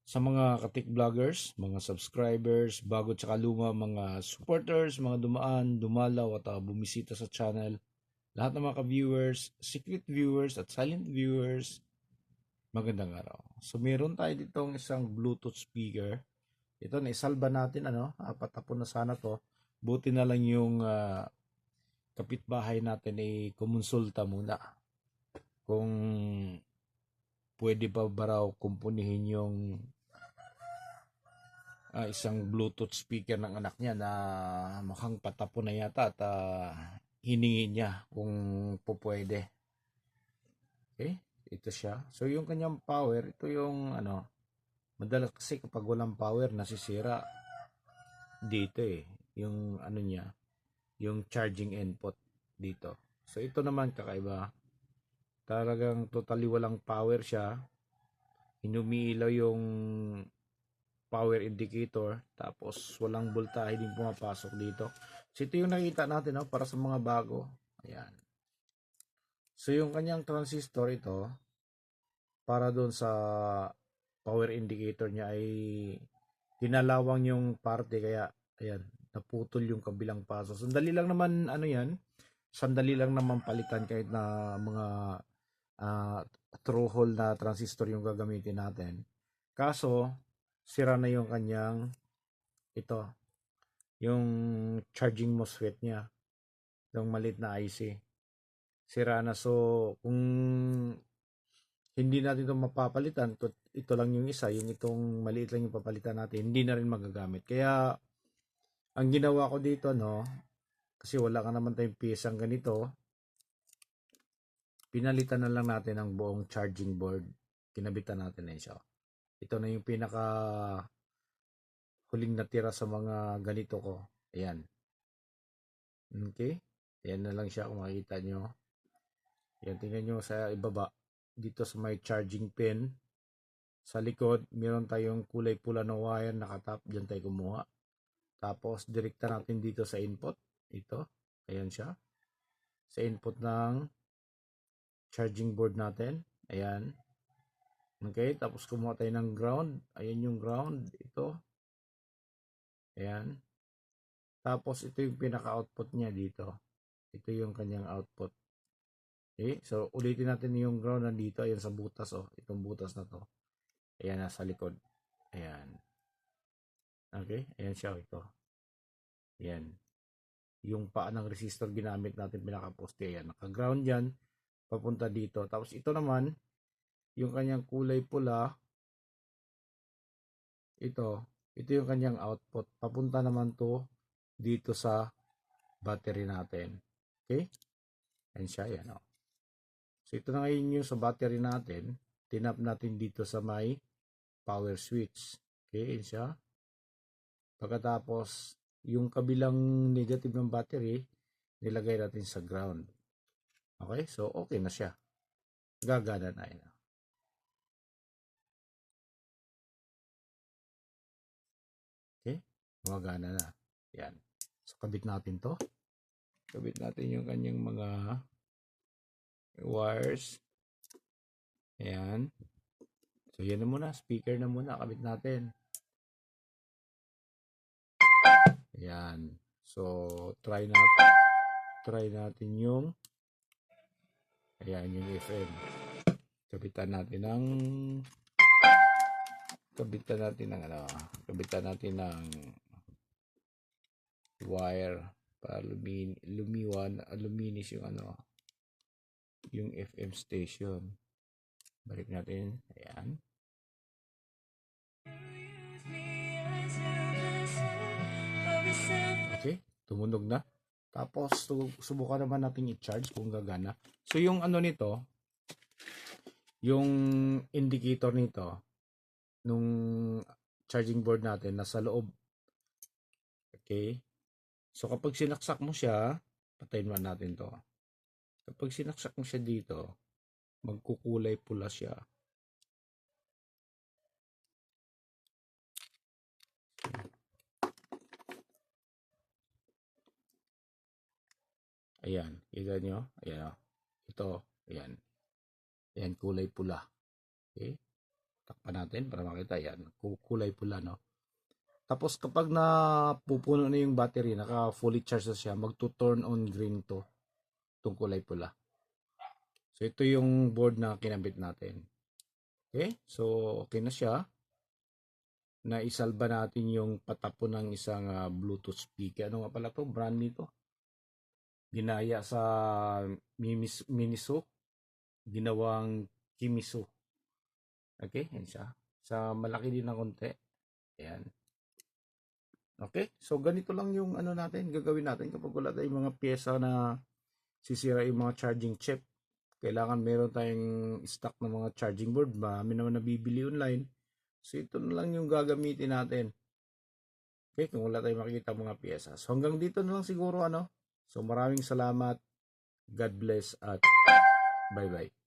Sa mga katik vloggers, mga subscribers, bago tsaka luma, mga supporters, mga dumaan, dumalaw at bumisita sa channel, lahat ng mga viewers, secret viewers at silent viewers, magandang araw. So meron tayo ditong isang Bluetooth speaker. Ito na isalba natin patapon na sana to. Buti na lang yung kapitbahay natin ay kumonsulta muna kung pwede pa ba raw kumpunihin yung isang Bluetooth speaker ng anak niya na mukhang patapon na yata at hiningi niya kung pupwede. Okay, ito siya. So yung kanyang power, ito yung madalas kasi kapag walang power nasisira dito yung niya, yung charging input dito. So ito naman kakaiba. Talagang totally walang power siya. Inumiilaw yung power indicator, tapos walang voltahe din pumapasok dito. So ito yung nakita natin para sa mga bago. Ayan. So yung kanyang transistor ito, para doon sa power indicator niya ay tinalawang yung parte, kaya ayan, naputol yung kabilang paso. Sandali lang naman sandali lang naman palitan kahit na mga through hole na transistor yung gagamitin natin. Kaso sira na yung kanyang yung charging MOSFET niya, yung maliit na IC. Sira na. So kung hindi natin ito mapapalitan, ito lang yung isa, yung itong maliit lang yung papalitan natin, hindi na rin magagamit. Kaya ang ginawa ko dito kasi wala ka naman tayong piyesang ganito, pinalitan na lang natin ang buong charging board. Kinabitan natin na siya. Ito na yung pinaka huling natira sa mga ganito ko. Ayan. Okay. Ayan na lang siya kung makikita nyo. Ayan, tingnan nyo sa ibaba. Dito sa may charging pin. Sa likod, meron tayong kulay pula na wire nakatap. Diyan tayo kumuha. Tapos, direkta natin dito sa input. Ito. Ayan siya. Sa input ng charging board natin. Ayan. Okay. Tapos, kumuha tayo ng ground. Ayan yung ground. Ito. Ayan. Tapos, ito yung pinaka-output niya dito. Ito yung kanyang output. Okay. So, ulitin natin yung ground nandito. Ayan sa butas. Itong butas na to. Ayan, nasa likod. Ayan. Okay. Ayan siya. Ito. Ayan. Yung paa ng resistor ginamit natin pinaka-poste. Ayan. Naka-ground yan. Papunta dito. Tapos ito naman, yung kanyang kulay pula. Ito yung kanyang output. Papunta naman to dito sa battery natin. Okay? Ayan siya. Ayan. So ito na ngayon yung sa battery natin. Tinap natin dito sa may power switch. Okay? Ayan siya. Pagkatapos, yung kabilang negative ng battery, nilagay natin sa ground. Okay? So, okay na siya. Gagana na yun. Okay? Gumagana na. Yan. So, kabit natin to. Kabit natin yung kanyang mga wires. Ayan. So, yan na muna. Speaker na muna. Kabit natin. Ayan. So, try natin yung ayan, yung FM. Kabitan natin ng wire para luminis yung yung FM station. Balik natin. Ayan. Okay, tumunog na. Tapos subukan naman natin i-charge kung gagana. So yung nito, yung indicator nito nung charging board natin nasa loob. Okay? So kapag sinaksak mo siya, patayin man natin to. Kapag sinaksak mo siya dito, magkukulay pula siya. Ayan, kita nyo? Ayan. Ito, ayan. Ayan, kulay pula. Okay? Takpan natin para makita. Yan, kulay pula, no? Tapos kapag napupuno na yung battery, naka fully charged na siya, magto-turn on green to, itong kulay pula. So ito yung board na kinabit natin. Okay? So okay na siya. Naisalba natin yung patapon ng isang Bluetooth speaker. Ano nga pala to? Brand nito. Ginaya sa Miniso. Ginawang Kimiso. Okay? Yan siya. Sa malaki din na konti. Ayan. Okay, so ganito lang yung ano natin, gagawin natin kapag wala tayong mga pyesa na sisira yung mga charging chip. Kailangan meron tayong stock ng mga charging board, marami naman nabibili online. So ito na lang yung gagamitin natin. Okay, kung wala tayong makikita mga pyesa. So hanggang dito na lang siguro ano. So maraming salamat. God bless at bye-bye.